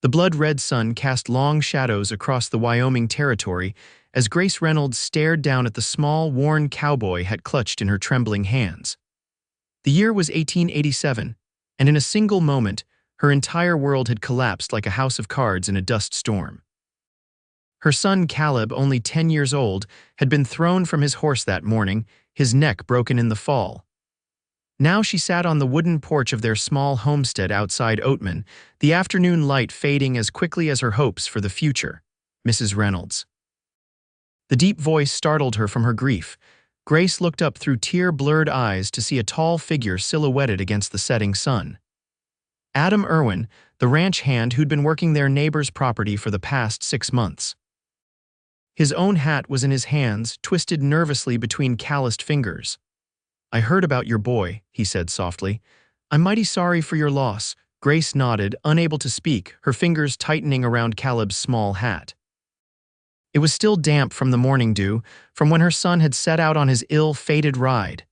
The blood-red sun cast long shadows across the Wyoming territory as Grace Reynolds stared down at the small, worn cowboy hat clutched in her trembling hands. The year was 1887, and in a single moment, her entire world had collapsed like a house of cards in a dust storm. Her son Caleb, only 10 years old, had been thrown from his horse that morning, his neck broken in the fall. Now she sat on the wooden porch of their small homestead outside Oatman, the afternoon light fading as quickly as her hopes for the future. Mrs. Reynolds. The deep voice startled her from her grief. Grace looked up through tear-blurred eyes to see a tall figure silhouetted against the setting sun. Adam Irwin, the ranch hand who'd been working their neighbor's property for the past 6 months. His own hat was in his hands, twisted nervously between calloused fingers. "I heard about your boy," he said softly. "I'm mighty sorry for your loss." Grace nodded, unable to speak, her fingers tightening around Caleb's small hat. It was still damp from the morning dew, from when her son had set out on his ill-fated ride.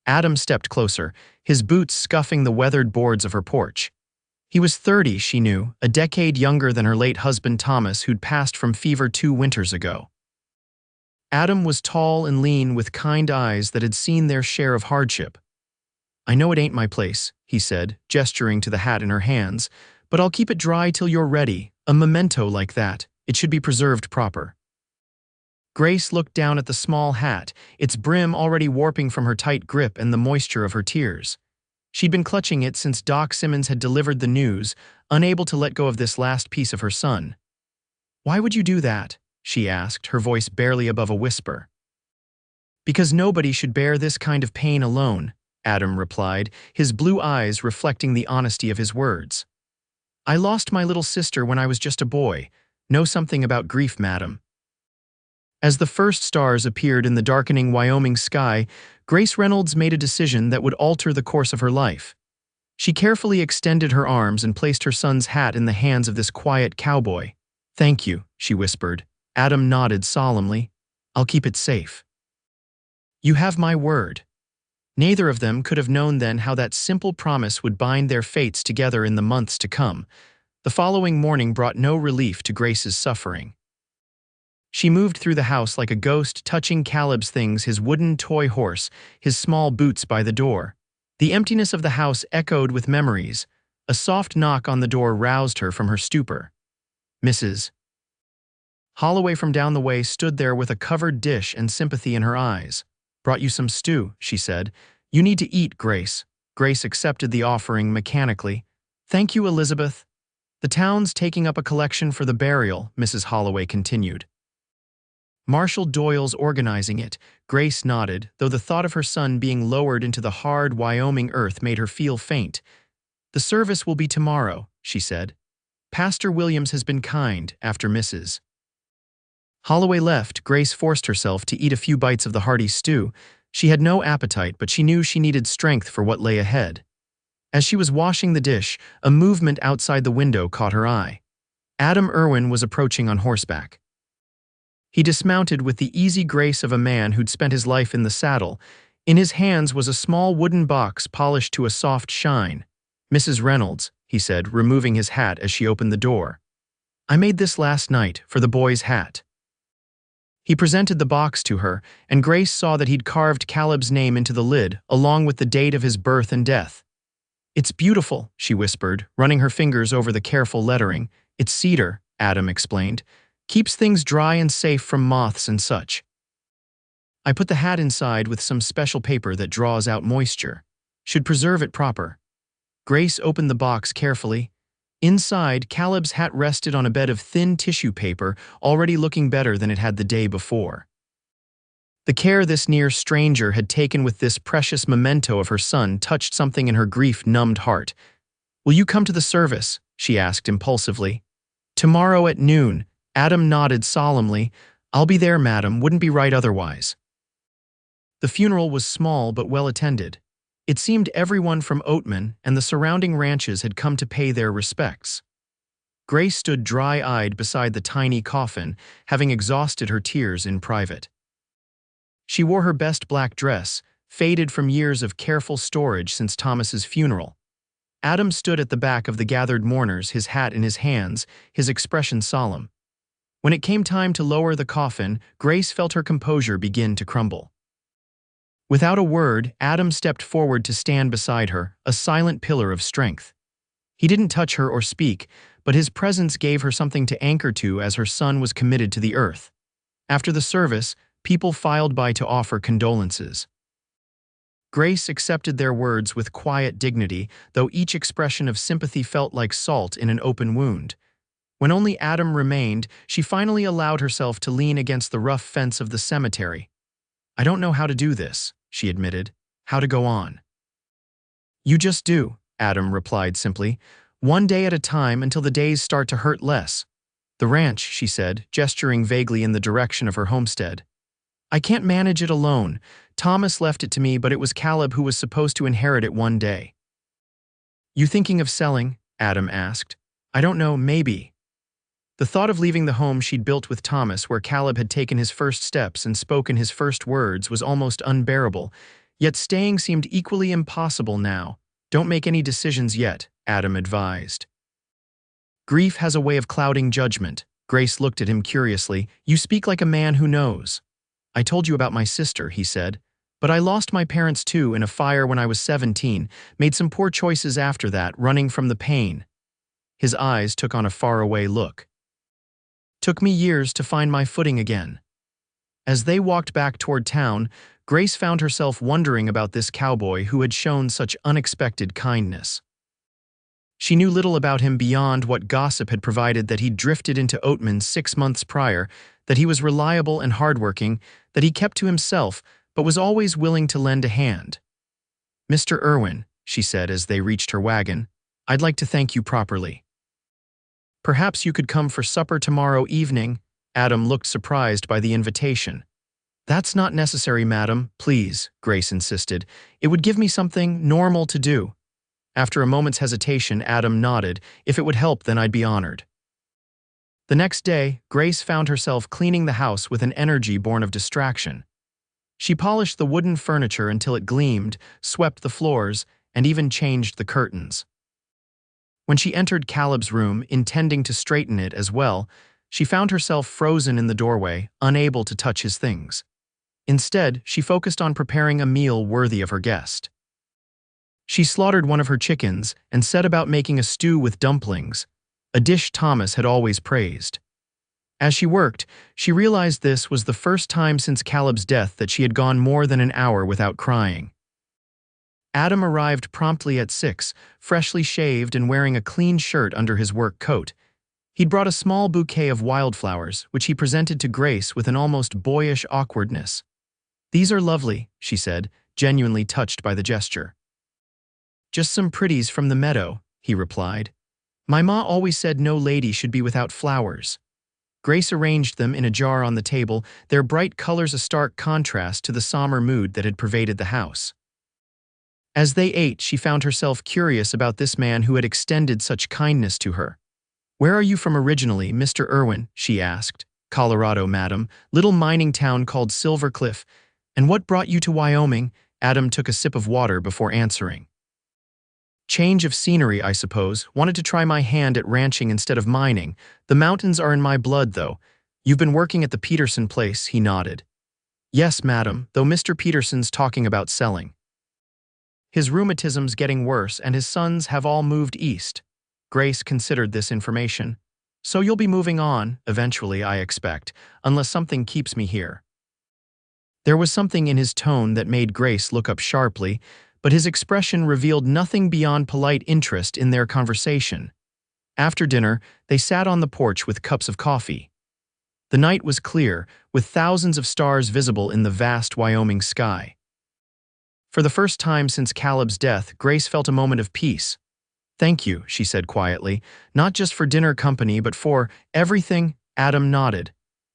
Adam stepped closer, his boots scuffing the weathered boards of her porch. He was 30, she knew, a decade younger than her late husband Thomas, who'd passed from fever 2 winters ago. Adam was tall and lean with kind eyes that had seen their share of hardship. "I know it ain't my place," he said, gesturing to the hat in her hands, "but I'll keep it dry till you're ready. A memento like that. It should be preserved proper." Grace looked down at the small hat, its brim already warping from her tight grip and the moisture of her tears. She'd been clutching it since Doc Simmons had delivered the news, unable to let go of this last piece of her son. "Why would you do that?" she asked, her voice barely above a whisper. "Because nobody should bear this kind of pain alone," Adam replied, his blue eyes reflecting the honesty of his words. "I lost my little sister when I was just a boy. Know something about grief, madam." As the first stars appeared in the darkening Wyoming sky, Grace Reynolds made a decision that would alter the course of her life. She carefully extended her arms and placed her son's hat in the hands of this quiet cowboy. "Thank you," she whispered. Adam nodded solemnly. "I'll keep it safe." "You have my word." Neither of them could have known then how that simple promise would bind their fates together in the months to come. The following morning brought no relief to Grace's suffering. She moved through the house like a ghost, touching Caleb's things, his wooden toy horse, his small boots by the door. The emptiness of the house echoed with memories. A soft knock on the door roused her from her stupor. Mrs. Holloway from down the way stood there with a covered dish and sympathy in her eyes. "Brought you some stew," she said. "You need to eat, Grace." Grace accepted the offering mechanically. "Thank you, Elizabeth." "The town's taking up a collection for the burial," Mrs. Holloway continued. "Marshall Doyle's organizing it." Grace nodded, though the thought of her son being lowered into the hard Wyoming earth made her feel faint. "The service will be tomorrow," she said. "Pastor Williams has been kind," after Mrs. Holloway left, Grace forced herself to eat a few bites of the hearty stew. She had no appetite, but she knew she needed strength for what lay ahead. As she was washing the dish, a movement outside the window caught her eye. Adam Irwin was approaching on horseback. He dismounted with the easy grace of a man who'd spent his life in the saddle. In his hands was a small wooden box polished to a soft shine. "Mrs. Reynolds," he said, removing his hat as she opened the door. "I made this last night for the boy's hat." He presented the box to her, and Grace saw that he'd carved Caleb's name into the lid, along with the date of his birth and death. "It's beautiful," she whispered, running her fingers over the careful lettering. "It's cedar," Adam explained. "Keeps things dry and safe from moths and such. I put the hat inside with some special paper that draws out moisture. Should preserve it proper." Grace opened the box carefully. Inside, Caleb's hat rested on a bed of thin tissue paper, already looking better than it had the day before. The care this near stranger had taken with this precious memento of her son touched something in her grief-numbed heart. "Will you come to the service?" she asked impulsively. "Tomorrow at noon." Adam nodded solemnly. "I'll be there, madam. Wouldn't be right otherwise." The funeral was small but well attended. It seemed everyone from Oatman and the surrounding ranches had come to pay their respects. Grace stood dry-eyed beside the tiny coffin, having exhausted her tears in private. She wore her best black dress, faded from years of careful storage since Thomas's funeral. Adam stood at the back of the gathered mourners, his hat in his hands, his expression solemn. When it came time to lower the coffin, Grace felt her composure begin to crumble. Without a word, Adam stepped forward to stand beside her, a silent pillar of strength. He didn't touch her or speak, but his presence gave her something to anchor to as her son was committed to the earth. After the service, people filed by to offer condolences. Grace accepted their words with quiet dignity, though each expression of sympathy felt like salt in an open wound. When only Adam remained, she finally allowed herself to lean against the rough fence of the cemetery. "I don't know how to do this," she admitted. "How to go on." "You just do," Adam replied simply. "One day at a time until the days start to hurt less." "The ranch," she said, gesturing vaguely in the direction of her homestead. "I can't manage it alone. Thomas left it to me, but it was Caleb who was supposed to inherit it one day." "You thinking of selling?" Adam asked. "I don't know, maybe." The thought of leaving the home she'd built with Thomas, where Caleb had taken his first steps and spoken his first words, was almost unbearable, yet staying seemed equally impossible now. "Don't make any decisions yet," Adam advised. "Grief has a way of clouding judgment." Grace looked at him curiously. "You speak like a man who knows." "I told you about my sister," he said. "But I lost my parents too in a fire when I was 17, made some poor choices after that, running from the pain." His eyes took on a faraway look. "Took me years to find my footing again." As they walked back toward town, Grace found herself wondering about this cowboy who had shown such unexpected kindness. She knew little about him beyond what gossip had provided: that he'd drifted into Oatman 6 months prior, that he was reliable and hardworking, that he kept to himself but was always willing to lend a hand. "Mr. Irwin," she said as they reached her wagon, "I'd like to thank you properly." "Perhaps you could come for supper tomorrow evening?" Adam looked surprised by the invitation. "That's not necessary, madam, please," Grace insisted. "It would give me something normal to do." After a moment's hesitation, Adam nodded. "If it would help, then I'd be honored." The next day, Grace found herself cleaning the house with an energy born of distraction. She polished the wooden furniture until it gleamed, swept the floors, and even changed the curtains. When she entered Caleb's room, intending to straighten it as well, she found herself frozen in the doorway, unable to touch his things. Instead, she focused on preparing a meal worthy of her guest. She slaughtered one of her chickens and set about making a stew with dumplings, a dish Thomas had always praised. As she worked, she realized this was the first time since Caleb's death that she had gone more than an hour without crying. Adam arrived promptly at 6, freshly shaved and wearing a clean shirt under his work coat. He'd brought a small bouquet of wildflowers, which he presented to Grace with an almost boyish awkwardness. "These are lovely," she said, genuinely touched by the gesture. "Just some pretties from the meadow," he replied. "My ma always said no lady should be without flowers." Grace arranged them in a jar on the table, their bright colors a stark contrast to the somber mood that had pervaded the house. As they ate, she found herself curious about this man who had extended such kindness to her. "Where are you from originally, Mr. Irwin?" she asked. "Colorado, madam, little mining town called Silver Cliff." "And what brought you to Wyoming?" Adam took a sip of water before answering. "Change of scenery, I suppose. Wanted to try my hand at ranching instead of mining. The mountains are in my blood, though." "You've been working at the Peterson place," he nodded. "Yes, madam, though Mr. Peterson's talking about selling. His rheumatism's getting worse and his sons have all moved east." Grace considered this information. "So you'll be moving on, eventually, I expect, unless something keeps me here." There was something in his tone that made Grace look up sharply, but his expression revealed nothing beyond polite interest in their conversation. After dinner, they sat on the porch with cups of coffee. The night was clear, with thousands of stars visible in the vast Wyoming sky. For the first time since Caleb's death, Grace felt a moment of peace. "Thank you," she said quietly, "not just for dinner company, but for everything." Adam nodded.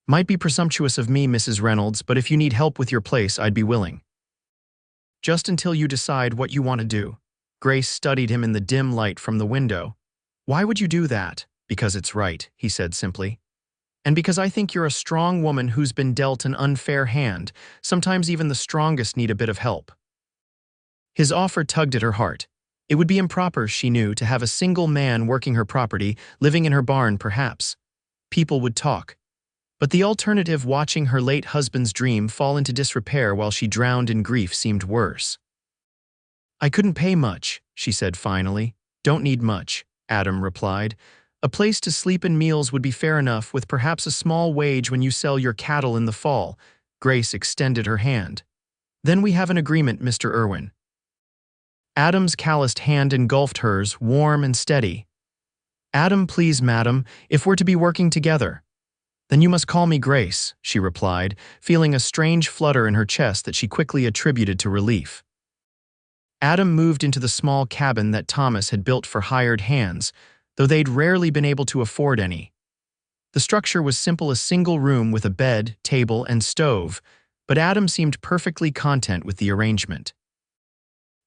"Might be presumptuous of me, Mrs. Reynolds, but if you need help with your place, I'd be willing." "Just until you decide what you want to do." Grace studied him in the dim light from the window. "Why would you do that?" "Because it's right," he said simply. "And because I think you're a strong woman who's been dealt an unfair hand. Sometimes even the strongest need a bit of help." His offer tugged at her heart. It would be improper, she knew, to have a single man working her property, living in her barn perhaps. People would talk. But the alternative, watching her late husband's dream fall into disrepair while she drowned in grief, seemed worse. "I couldn't pay much," she said finally. "Don't need much," Adam replied. "A place to sleep and meals would be fair enough, with perhaps a small wage when you sell your cattle in the fall." Grace extended her hand. "Then we have an agreement, Mr. Irwin." Adam's calloused hand engulfed hers, warm and steady. "Adam, please, madam, if we're to be working together." "Then you must call me Grace," she replied, feeling a strange flutter in her chest that she quickly attributed to relief. Adam moved into the small cabin that Thomas had built for hired hands, though they'd rarely been able to afford any. The structure was simple, a single room with a bed, table, and stove, but Adam seemed perfectly content with the arrangement.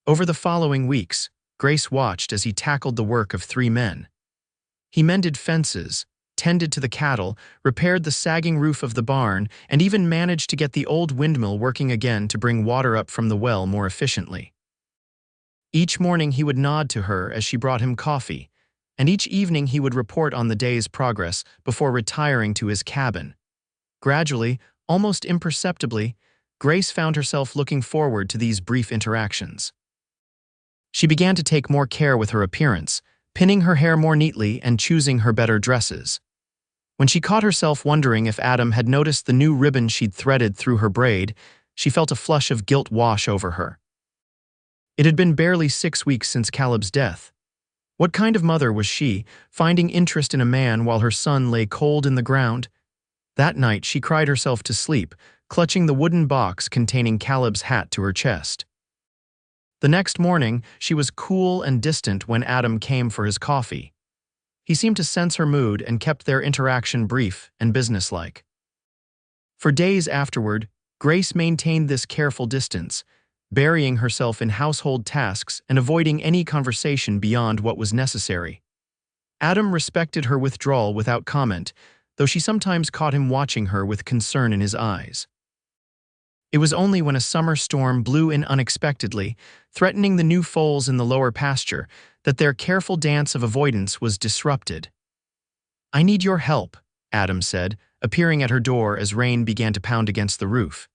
Over the following weeks, Grace watched as he tackled the work of 3 men. He mended fences, tended to the cattle, repaired the sagging roof of the barn, and even managed to get the old windmill working again to bring water up from the well more efficiently. Each morning he would nod to her as she brought him coffee, and each evening he would report on the day's progress before retiring to his cabin. Gradually, almost imperceptibly, Grace found herself looking forward to these brief interactions. She began to take more care with her appearance, pinning her hair more neatly and choosing her better dresses. When she caught herself wondering if Adam had noticed the new ribbon she'd threaded through her braid, she felt a flush of guilt wash over her. It had been barely 6 weeks since Caleb's death. What kind of mother was she, finding interest in a man while her son lay cold in the ground? That night she cried herself to sleep, clutching the wooden box containing Caleb's hat to her chest. The next morning, she was cool and distant when Adam came for his coffee. He seemed to sense her mood and kept their interaction brief and businesslike. For days afterward, Grace maintained this careful distance, burying herself in household tasks and avoiding any conversation beyond what was necessary. Adam respected her withdrawal without comment, though she sometimes caught him watching her with concern in his eyes. It was only when a summer storm blew in unexpectedly, threatening the new foals in the lower pasture, that their careful dance of avoidance was disrupted. "I need your help," Adam said, appearing at her door as rain began to pound against the roof.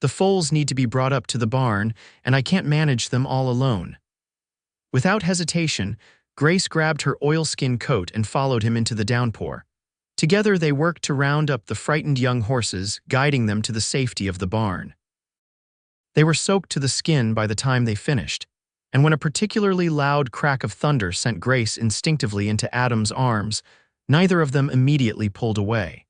"The foals need to be brought up to the barn, and I can't manage them all alone." Without hesitation, Grace grabbed her oilskin coat and followed him into the downpour. Together they worked to round up the frightened young horses, guiding them to the safety of the barn. They were soaked to the skin by the time they finished, and when a particularly loud crack of thunder sent Grace instinctively into Adam's arms, neither of them immediately pulled away.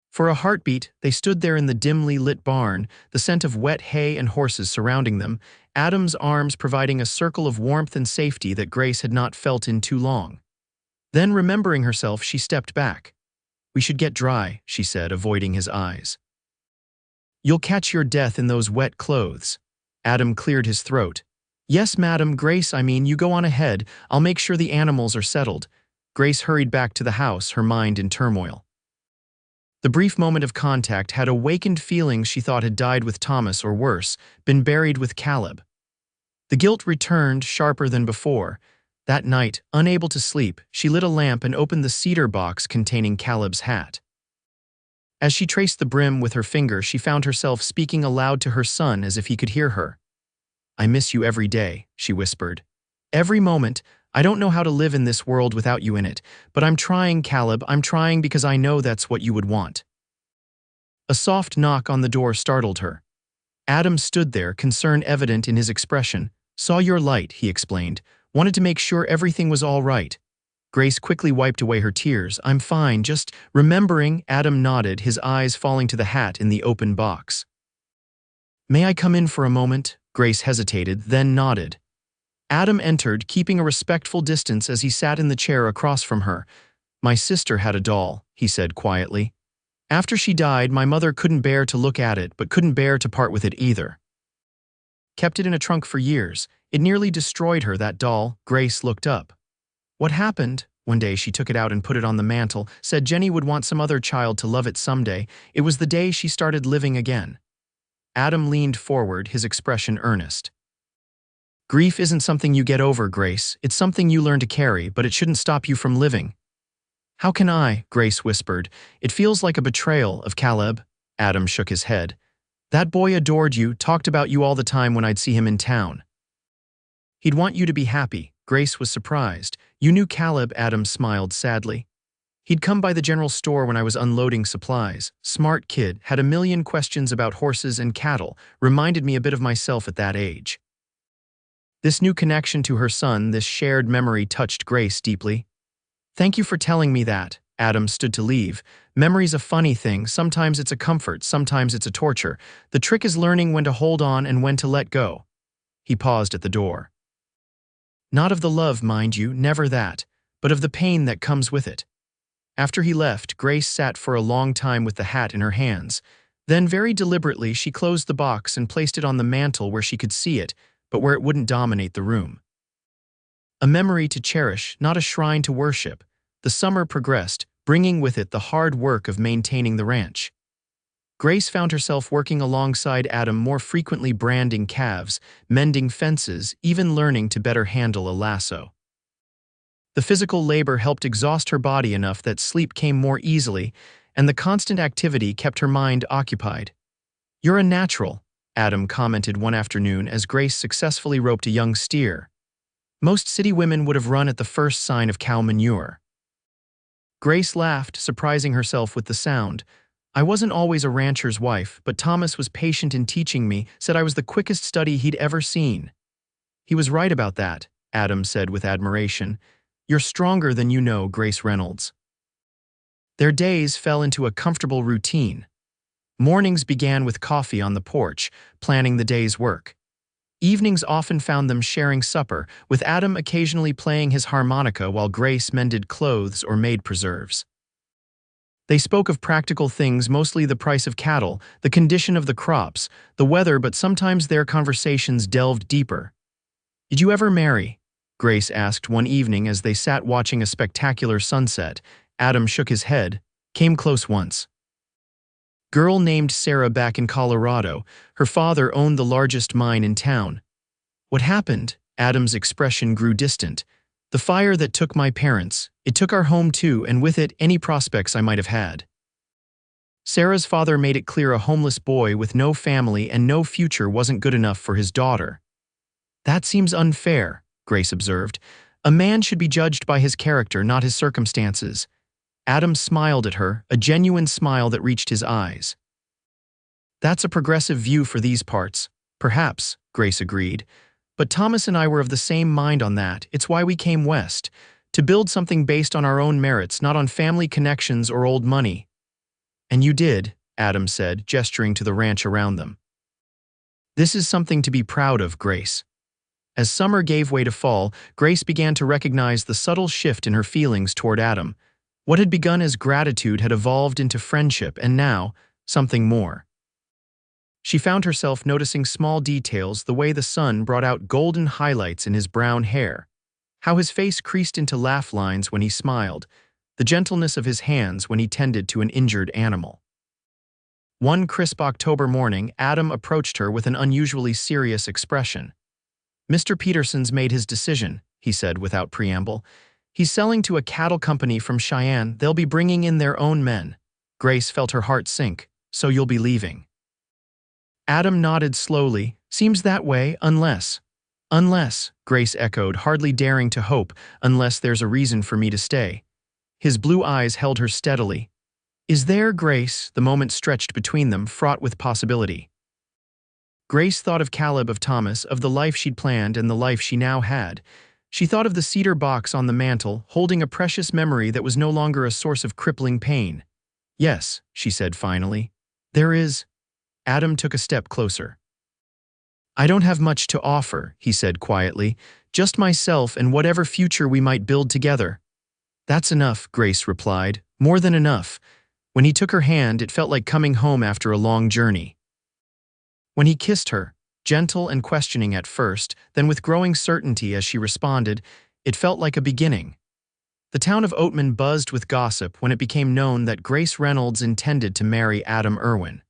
For a heartbeat, they stood there in the dimly lit barn, the scent of wet hay and horses surrounding them, Adam's arms providing a circle of warmth and safety that Grace had not felt in too long. Then, remembering herself, she stepped back. "We should get dry," she said, avoiding his eyes. "You'll catch your death in those wet clothes." Adam cleared his throat. "Yes, madam, Grace, you go on ahead. I'll make sure the animals are settled." Grace hurried back to the house, her mind in turmoil. The brief moment of contact had awakened feelings she thought had died with Thomas, or worse, been buried with Caleb. The guilt returned, sharper than before. That night, unable to sleep, she lit a lamp and opened the cedar box containing Caleb's hat. As she traced the brim with her finger, she found herself speaking aloud to her son as if he could hear her. "I miss you every day," she whispered. "Every moment. I don't know how to live in this world without you in it, but I'm trying, Caleb. I'm trying because I know that's what you would want." A soft knock on the door startled her. Adam stood there, concern evident in his expression. "Saw your light," he explained. "Wanted to make sure everything was all right." Grace quickly wiped away her tears. "I'm fine, just remembering." Adam nodded, his eyes falling to the hat in the open box. "May I come in for a moment?" Grace hesitated, then nodded. Adam entered, keeping a respectful distance as he sat in the chair across from her. "My sister had a doll," he said quietly. "After she died, my mother couldn't bear to look at it, but couldn't bear to part with it either. Kept it in a trunk for years. It nearly destroyed her, that doll." Grace looked up. "What happened?" "One day she took it out and put it on the mantel, said Jenny would want some other child to love it someday. It was the day she started living again." Adam leaned forward, his expression earnest. Grief isn't something you get over, Grace. It's something you learn to carry, but it shouldn't stop you from living. How can I? Grace whispered. It feels like a betrayal of Caleb. Adam shook his head. That boy adored you, talked about you all the time when I'd see him in town. He'd want you to be happy. Grace was surprised. You knew Caleb, Adam smiled sadly. He'd come by the general store when I was unloading supplies. Smart kid, had a million questions about horses and cattle, reminded me a bit of myself at that age. This new connection to her son, this shared memory touched Grace deeply. Thank you for telling me that. Adam stood to leave. Memory's a funny thing. Sometimes it's a comfort, sometimes it's a torture. The trick is learning when to hold on and when to let go. He paused at the door. Not of the love, mind you, never that, but of the pain that comes with it. After he left, Grace sat for a long time with the hat in her hands. Then, very deliberately, she closed the box and placed it on the mantel where she could see it, but where it wouldn't dominate the room. A memory to cherish, not a shrine to worship. The summer progressed, bringing with it the hard work of maintaining the ranch. Grace found herself working alongside Adam, more frequently branding calves, mending fences, even learning to better handle a lasso. The physical labor helped exhaust her body enough that sleep came more easily, and the constant activity kept her mind occupied. "You're a natural," Adam commented one afternoon as Grace successfully roped a young steer. Most city women would have run at the first sign of cow manure. Grace laughed, surprising herself with the sound. "I wasn't always a rancher's wife, but Thomas was patient in teaching me, said I was the quickest study he'd ever seen." "He was right about that," Adam said with admiration. "You're stronger than you know, Grace Reynolds." Their days fell into a comfortable routine. Mornings began with coffee on the porch, planning the day's work. Evenings often found them sharing supper, with Adam occasionally playing his harmonica while Grace mended clothes or made preserves. They spoke of practical things, mostly the price of cattle, the condition of the crops, the weather, but sometimes their conversations delved deeper. "Did you ever marry?" Grace asked one evening as they sat watching a spectacular sunset. Adam shook his head. "Came close once. Girl named Sarah back in Colorado. Her father owned the largest mine in town." "What happened?" Adam's expression grew distant. "The fire that took my parents. It took our home too, and with it, any prospects I might have had. Sarah's father made it clear a homeless boy with no family and no future wasn't good enough for his daughter." "That seems unfair," Grace observed. "A man should be judged by his character, not his circumstances." Adam smiled at her, a genuine smile that reached his eyes. "That's a progressive view for these parts." "Perhaps," Grace agreed. "But Thomas and I were of the same mind on that. It's why we came west. To build something based on our own merits, not on family connections or old money." "And you did," Adam said, gesturing to the ranch around them. "This is something to be proud of, Grace." As summer gave way to fall, Grace began to recognize the subtle shift in her feelings toward Adam. What had begun as gratitude had evolved into friendship, and now, something more. She found herself noticing small details, the way the sun brought out golden highlights in his brown hair, how his face creased into laugh lines when he smiled, the gentleness of his hands when he tended to an injured animal. One crisp October morning, Adam approached her with an unusually serious expression. "Mr. Peterson's made his decision," he said without preamble. "He's selling to a cattle company from Cheyenne. They'll be bringing in their own men." Grace felt her heart sink. "So you'll be leaving?" Adam nodded slowly. "Seems that way, unless." "Unless," Grace echoed, hardly daring to hope, "unless there's a reason for me to stay." His blue eyes held her steadily. "Is there, Grace?" The moment stretched between them, fraught with possibility. Grace thought of Caleb, of Thomas, of the life she'd planned and the life she now had. She thought of the cedar box on the mantel, holding a precious memory that was no longer a source of crippling pain. "Yes," she said finally. "There is." Adam took a step closer. "I don't have much to offer," he said quietly. "Just myself and whatever future we might build together." "That's enough," Grace replied. "More than enough." When he took her hand, it felt like coming home after a long journey. When he kissed her, gentle and questioning at first, then with growing certainty as she responded, it felt like a beginning. The town of Oatman buzzed with gossip when it became known that Grace Reynolds intended to marry Adam Irwin.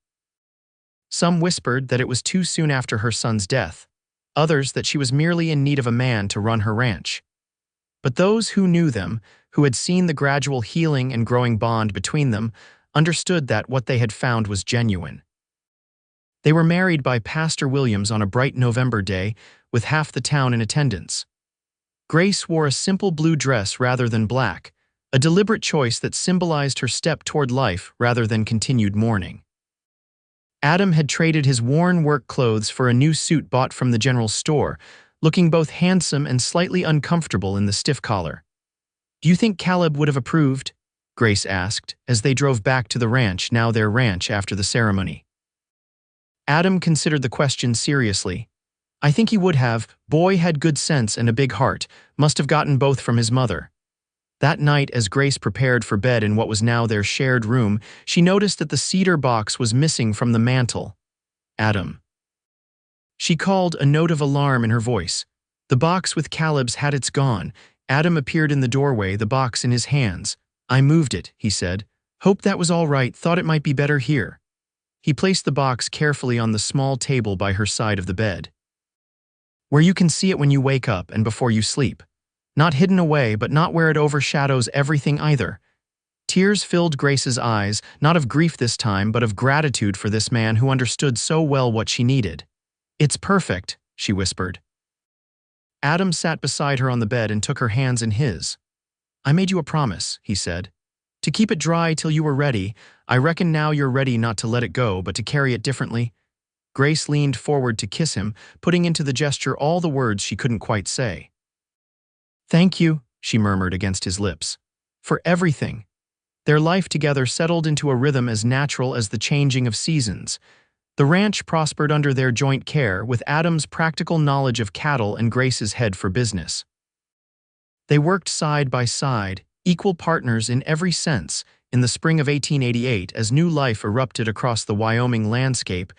Some whispered that it was too soon after her son's death. others that she was merely in need of a man to run her ranch. But those who knew them, who had seen the gradual healing and growing bond between them, understood that what they had found was genuine. They were married by Pastor Williams on a bright November day, with half the town in attendance. Grace wore a simple blue dress rather than black, a deliberate choice that symbolized her step toward life rather than continued mourning. Adam had traded his worn work clothes for a new suit bought from the general store, looking both handsome and slightly uncomfortable in the stiff collar. "Do you think Caleb would have approved?" Grace asked, as they drove back to the ranch, now their ranch, after the ceremony. Adam considered the question seriously. "I think he would have. Boy had good sense and a big heart, must have gotten both from his mother." That night, as Grace prepared for bed in what was now their shared room, she noticed that the cedar box was missing from the mantel. "Adam." She called, a note of alarm in her voice. The box with Caleb's had its gone. Adam appeared in the doorway, the box in his hands. "I moved it," he said. "Hope that was all right, thought it might be better here." He placed the box carefully on the small table by her side of the bed. "Where you can see it when you wake up and before you sleep. Not hidden away, but not where it overshadows everything either." Tears filled Grace's eyes, not of grief this time, but of gratitude for this man who understood so well what she needed. "It's perfect," she whispered. Adam sat beside her on the bed and took her hands in his. "I made you a promise," he said. "To keep it dry till you were ready. I reckon now you're ready not to let it go, but to carry it differently." Grace leaned forward to kiss him, putting into the gesture all the words she couldn't quite say. "Thank you," she murmured against his lips, "for everything." Their life together settled into a rhythm as natural as the changing of seasons. The ranch prospered under their joint care, with Adam's practical knowledge of cattle and Grace's head for business. They worked side by side, equal partners in every sense. In the spring of 1888, as new life erupted across the Wyoming landscape,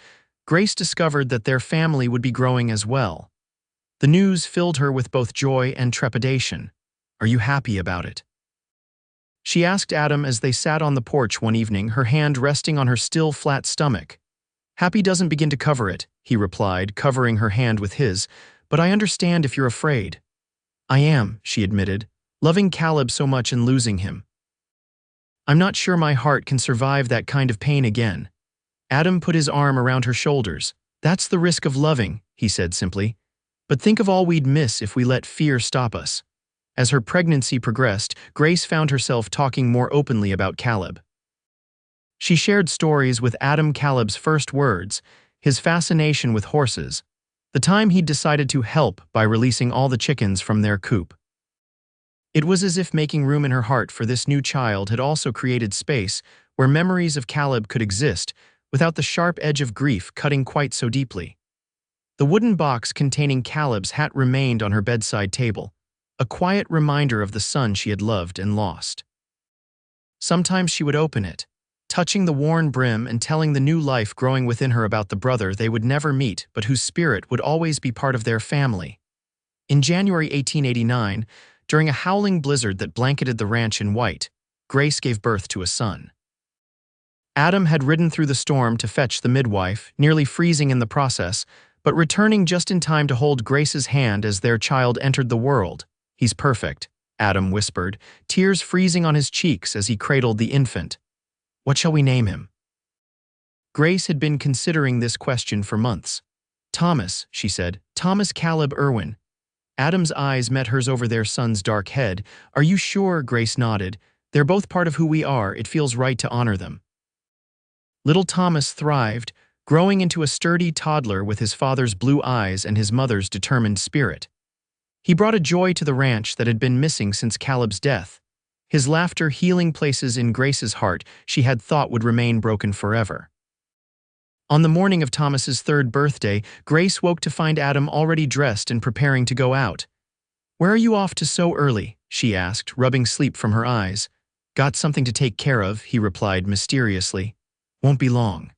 Grace discovered that their family would be growing as well. The news filled her with both joy and trepidation. "Are you happy about it?" she asked Adam as they sat on the porch one evening, her hand resting on her still flat stomach. "Happy doesn't begin to cover it," he replied, covering her hand with his, "but I understand if you're afraid." "I am," she admitted, "loving Caleb so much and losing him. I'm not sure my heart can survive that kind of pain again." Adam put his arm around her shoulders. "That's the risk of loving," he said simply. "But think of all we'd miss if we let fear stop us." As her pregnancy progressed, Grace found herself talking more openly about Caleb. She shared stories with Adam, Caleb's first words, his fascination with horses, the time he'd decided to help by releasing all the chickens from their coop. It was as if making room in her heart for this new child had also created space where memories of Caleb could exist without the sharp edge of grief cutting quite so deeply. The wooden box containing Caleb's hat remained on her bedside table, a quiet reminder of the son she had loved and lost. Sometimes she would open it, touching the worn brim and telling the new life growing within her about the brother they would never meet but whose spirit would always be part of their family. In January 1889, during a howling blizzard that blanketed the ranch in white, Grace gave birth to a son. Adam had ridden through the storm to fetch the midwife, nearly freezing in the process, but returning just in time to hold Grace's hand as their child entered the world. "He's perfect," Adam whispered, tears freezing on his cheeks as he cradled the infant. "What shall we name him?" Grace had been considering this question for months. "Thomas," she said, "Thomas Caleb Irwin." Adam's eyes met hers over their son's dark head. "Are you sure?" Grace nodded. "They're both part of who we are. It feels right to honor them." Little Thomas thrived, growing into a sturdy toddler with his father's blue eyes and his mother's determined spirit. He brought a joy to the ranch that had been missing since Caleb's death, his laughter healing places in Grace's heart she had thought would remain broken forever. On the morning of Thomas's third birthday, Grace woke to find Adam already dressed and preparing to go out. "Where are you off to so early?" she asked, rubbing sleep from her eyes. "Got something to take care of," he replied mysteriously. "Won't be long."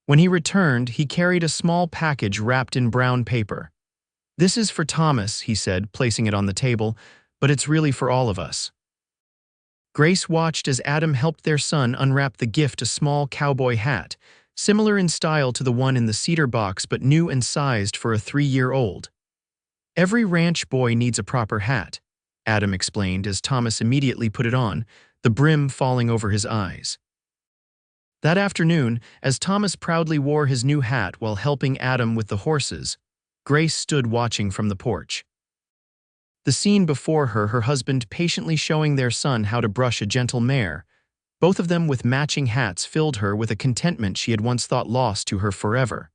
When he returned, he carried a small package wrapped in brown paper. "This is for Thomas," he said, placing it on the table, "but it's really for all of us." Grace watched as Adam helped their son unwrap the gift, a small cowboy hat, similar in style to the one in the cedar box but new and sized for a 3-year-old. "Every ranch boy needs a proper hat," Adam explained as Thomas immediately put it on, the brim falling over his eyes. That afternoon, as Thomas proudly wore his new hat while helping Adam with the horses, Grace stood watching from the porch. The scene before her, her husband patiently showing their son how to brush a gentle mare, both of them with matching hats, filled her with a contentment she had once thought lost to her forever.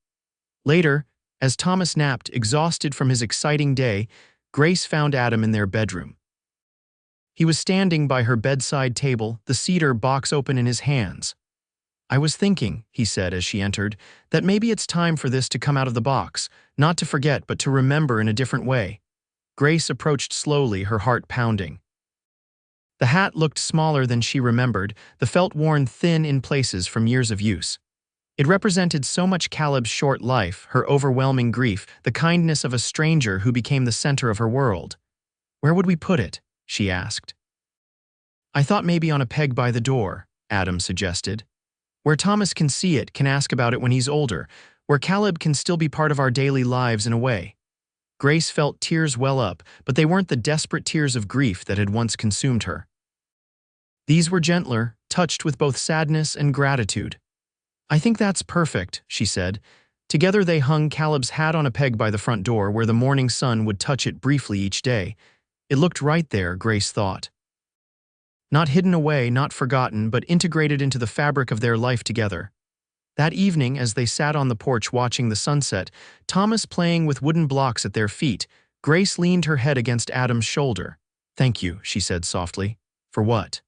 Later, as Thomas napped, exhausted from his exciting day, Grace found Adam in their bedroom. He was standing by her bedside table, the cedar box open in his hands. "I was thinking," he said as she entered, "that maybe it's time for this to come out of the box, not to forget but to remember in a different way." Grace approached slowly, her heart pounding. The hat looked smaller than she remembered, the felt worn thin in places from years of use. It represented so much Caleb's short life, her overwhelming grief, the kindness of a stranger who became the center of her world. "Where would we put it?" she asked. "I thought maybe on a peg by the door," Adam suggested. "Where Thomas can see it, can ask about it when he's older, where Caleb can still be part of our daily lives in a way." Grace felt tears well up, but they weren't the desperate tears of grief that had once consumed her. These were gentler, touched with both sadness and gratitude. "I think that's perfect," she said. Together they hung Caleb's hat on a peg by the front door where the morning sun would touch it briefly each day. It looked right there, Grace thought. Not hidden away, not forgotten, but integrated into the fabric of their life together. That evening, as they sat on the porch watching the sunset, Thomas playing with wooden blocks at their feet, Grace leaned her head against Adam's shoulder. "Thank you," she said softly. "For what?"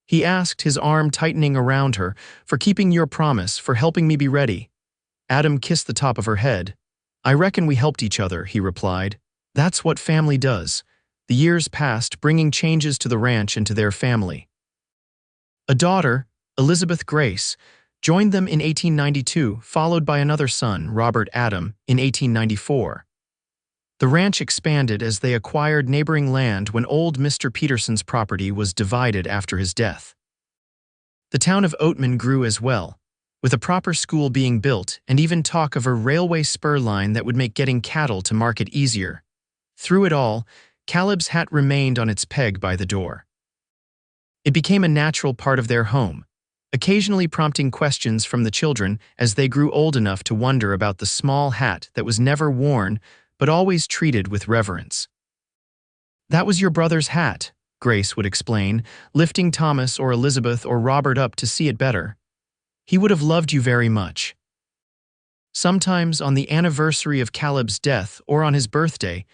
He asked, his arm tightening around her. "For keeping your promise, for helping me be ready." Adam kissed the top of her head. "I reckon we helped each other," he replied. "That's what family does." The years passed, bringing changes to the ranch and to their family. A daughter, Elizabeth Grace, joined them in 1892, followed by another son, Robert Adam, in 1894. The ranch expanded as they acquired neighboring land when old Mr. Peterson's property was divided after his death. The town of Oatman grew as well, with a proper school being built and even talk of a railway spur line that would make getting cattle to market easier. Through it all, Caleb's hat remained on its peg by the door. It became a natural part of their home, occasionally prompting questions from the children as they grew old enough to wonder about the small hat that was never worn but always treated with reverence. "That was your brother's hat," Grace would explain, lifting Thomas or Elizabeth or Robert up to see it better. "He would have loved you very much." Sometimes on the anniversary of Caleb's death or on his birthday,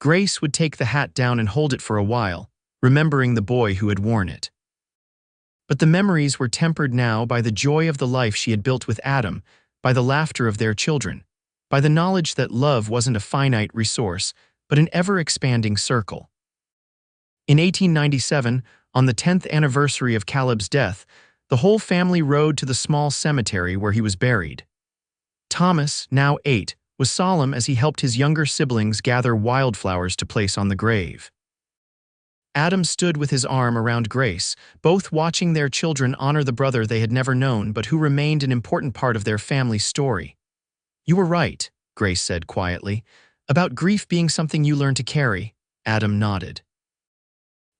Grace would take the hat down and hold it for a while, remembering the boy who had worn it. But the memories were tempered now by the joy of the life she had built with Adam, by the laughter of their children, by the knowledge that love wasn't a finite resource, but an ever-expanding circle. In 1897, on the 10th anniversary of Caleb's death, the whole family rode to the small cemetery where he was buried. Thomas, now 8, was solemn as he helped his younger siblings gather wildflowers to place on the grave. Adam stood with his arm around Grace, both watching their children honor the brother they had never known but who remained an important part of their family's story. "You were right," Grace said quietly, "about grief being something you learn to carry." Adam nodded.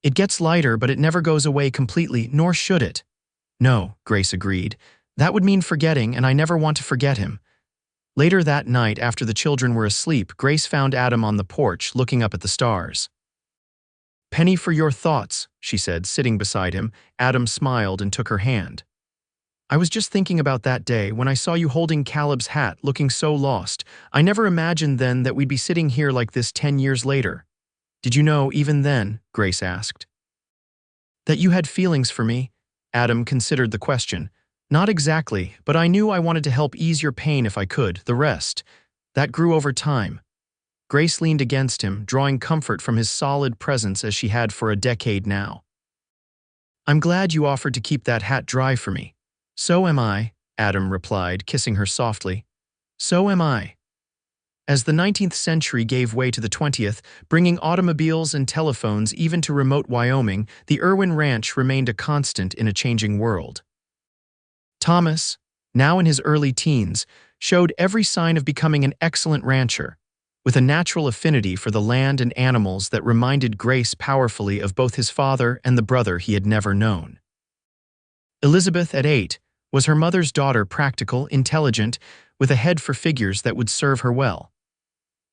"It gets lighter, but it never goes away completely, nor should it." "No," Grace agreed. "That would mean forgetting, and I never want to forget him." Later that night, after the children were asleep, Grace found Adam on the porch, looking up at the stars. "Penny for your thoughts," she said, sitting beside him. Adam smiled and took her hand. "I was just thinking about that day when I saw you holding Caleb's hat, looking so lost. I never imagined then that we'd be sitting here like this 10 years later." "Did you know, even then," Grace asked, "that you had feelings for me?" Adam considered the question. "Not exactly, but I knew I wanted to help ease your pain if I could. The rest, that grew over time." Grace leaned against him, drawing comfort from his solid presence as she had for a decade now. "I'm glad you offered to keep that hat dry for me." "So am I," Adam replied, kissing her softly. "So am I." As the 19th century gave way to the 20th, bringing automobiles and telephones even to remote Wyoming, the Irwin Ranch remained a constant in a changing world. Thomas, now in his early teens, showed every sign of becoming an excellent rancher, with a natural affinity for the land and animals that reminded Grace powerfully of both his father and the brother he had never known. Elizabeth, at 8, was her mother's daughter, practical, intelligent, with a head for figures that would serve her well.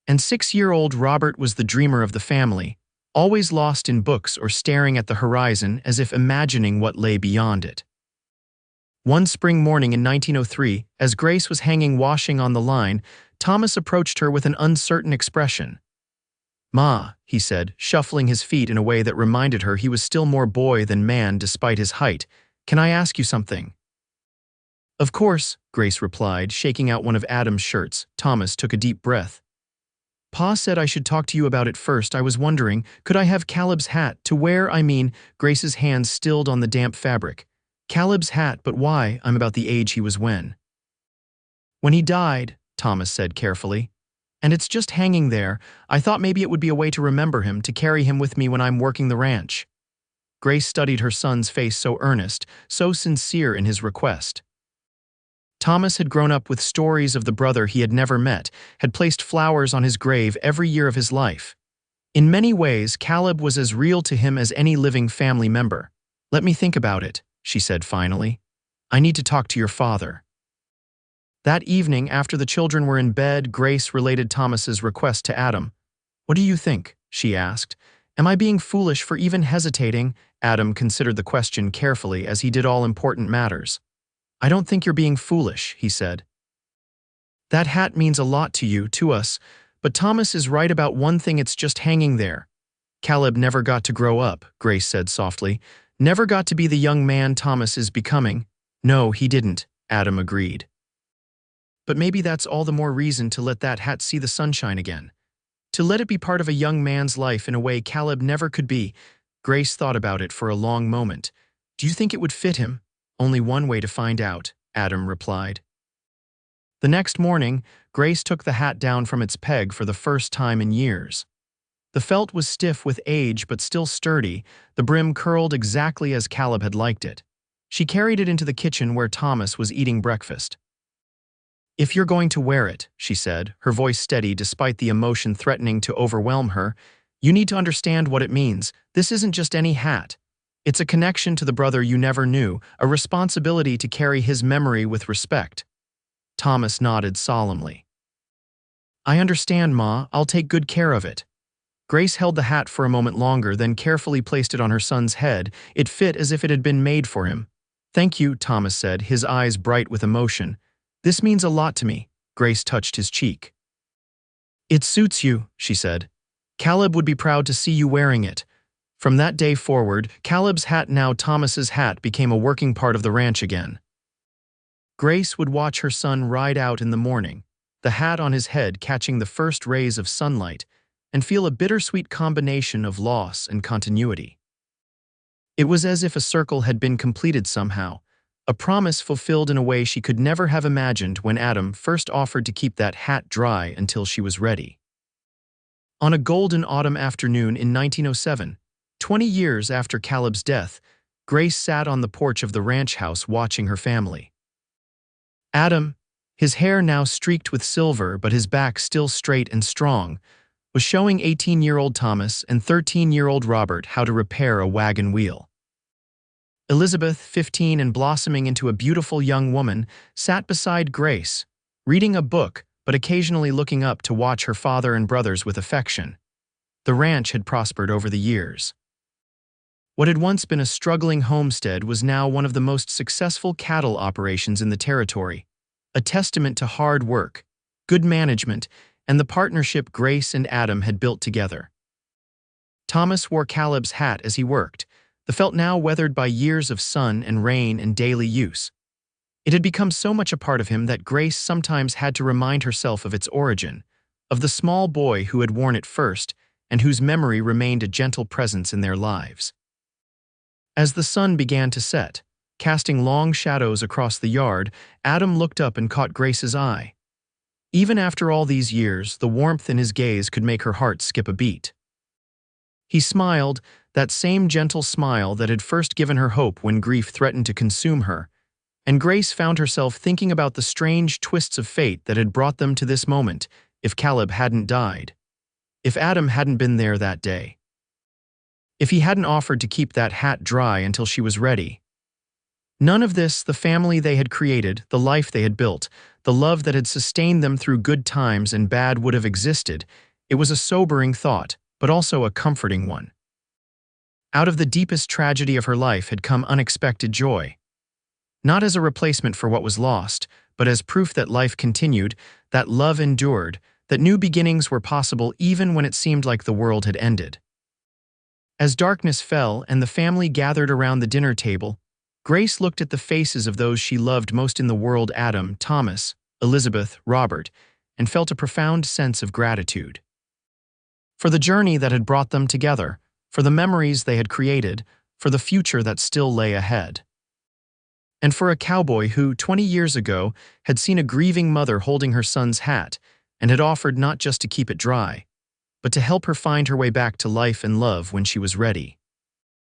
And 6-year-old Robert was the dreamer of the family, always lost in books or staring at the horizon as if imagining what lay beyond it. One spring morning in 1903, as Grace was hanging washing on the line, Thomas approached her with an uncertain expression. "Ma," he said, shuffling his feet in a way that reminded her he was still more boy than man despite his height, "can I ask you something?" "Of course," Grace replied, shaking out one of Adam's shirts. Thomas took a deep breath. "Pa said I should talk to you about it first. I was wondering, could I have Caleb's hat to wear? Grace's hands stilled on the damp fabric. "Caleb's hat, but why? I'm about the age he was when." "When he died," Thomas said carefully. "And it's just hanging there. I thought maybe it would be a way to remember him, to carry him with me when I'm working the ranch." Grace studied her son's face, so earnest, so sincere in his request. Thomas had grown up with stories of the brother he had never met, had placed flowers on his grave every year of his life. In many ways, Caleb was as real to him as any living family member. "Let me think about it," she said finally. "I need to talk to your father." That evening, after the children were in bed, Grace related Thomas's request to Adam. "What do you think?" she asked. "Am I being foolish for even hesitating?" Adam considered the question carefully, as he did all important matters. "I don't think you're being foolish," he said. "That hat means a lot to you, to us, but Thomas is right about one thing: it's just hanging there." "Caleb never got to grow up," Grace said softly. "Never got to be the young man Thomas is becoming." "No, he didn't," Adam agreed. "But maybe that's all the more reason to let that hat see the sunshine again. To let it be part of a young man's life in a way Caleb never could be." Grace thought about it for a long moment. "Do you think it would fit him?" "Only one way to find out," Adam replied. The next morning, Grace took the hat down from its peg for the first time in years. The felt was stiff with age but still sturdy, the brim curled exactly as Caleb had liked it. She carried it into the kitchen where Thomas was eating breakfast. "If you're going to wear it," she said, her voice steady despite the emotion threatening to overwhelm her, "you need to understand what it means. This isn't just any hat. It's a connection to the brother you never knew, a responsibility to carry his memory with respect." Thomas nodded solemnly. "I understand, Ma. I'll take good care of it." Grace held the hat for a moment longer, then carefully placed it on her son's head. It fit as if it had been made for him. "Thank you," Thomas said, his eyes bright with emotion. "This means a lot to me." Grace touched his cheek. "It suits you," she said. "Caleb would be proud to see you wearing it." From that day forward, Caleb's hat, now Thomas's hat, became a working part of the ranch again. Grace would watch her son ride out in the morning, the hat on his head catching the first rays of sunlight, and feel a bittersweet combination of loss and continuity. It was as if a circle had been completed somehow, a promise fulfilled in a way she could never have imagined when Adam first offered to keep that hat dry until she was ready. On a golden autumn afternoon in 1907, 20 years after Caleb's death, Grace sat on the porch of the ranch house watching her family. Adam, his hair now streaked with silver but his back still straight and strong, was showing 18-year-old Thomas and 13-year-old Robert how to repair a wagon wheel. Elizabeth, 15 and blossoming into a beautiful young woman, sat beside Grace, reading a book but occasionally looking up to watch her father and brothers with affection. The ranch had prospered over the years. What had once been a struggling homestead was now one of the most successful cattle operations in the territory, a testament to hard work, good management, and the partnership Grace and Adam had built together. Thomas wore Caleb's hat as he worked, the felt now weathered by years of sun and rain and daily use. It had become so much a part of him that Grace sometimes had to remind herself of its origin, of the small boy who had worn it first and whose memory remained a gentle presence in their lives. As the sun began to set, casting long shadows across the yard, Adam looked up and caught Grace's eye. Even after all these years, the warmth in his gaze could make her heart skip a beat. He smiled, that same gentle smile that had first given her hope when grief threatened to consume her, And Grace found herself thinking about the strange twists of fate that had brought them to this moment. If Caleb hadn't died, if Adam hadn't been there that day, if he hadn't offered to keep that hat dry until she was ready. None of this, the family they had created, the life they had built, the love that had sustained them through good times and bad would have existed. It was a sobering thought, but also a comforting one. Out of the deepest tragedy of her life had come unexpected joy. Not as a replacement for what was lost, but as proof that life continued, that love endured, that new beginnings were possible even when it seemed like the world had ended. As darkness fell and the family gathered around the dinner table, Grace looked at the faces of those she loved most in the world: Adam, Thomas, Elizabeth, Robert, and felt a profound sense of gratitude. For the journey that had brought them together, for the memories they had created, for the future that still lay ahead. And for a cowboy who, 20 years ago, had seen a grieving mother holding her son's hat and had offered not just to keep it dry, but to help her find her way back to life and love when she was ready.